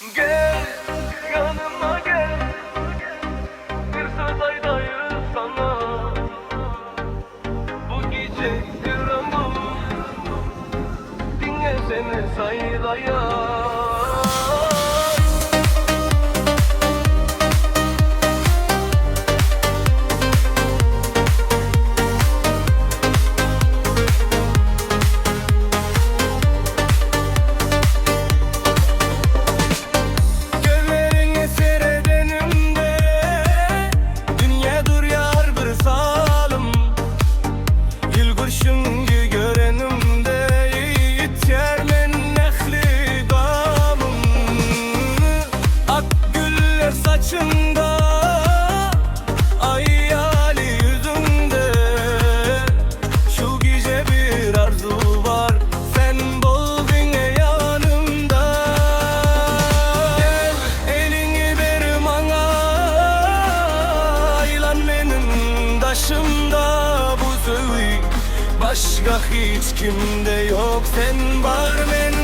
Gel yanıma gel, bir söz aydayım sana. Bu gece İstanbul, dinle seni saydaya. Şimdi görenimde yityermen nehli damım. Ak güller saçında, ay yali yüzünde. Şu gece bir arzu var, sen buldun yanımda. Gel elini ver bana, aylan benim taşımda. Bu söz başka hiç kimde yok, sen var benim.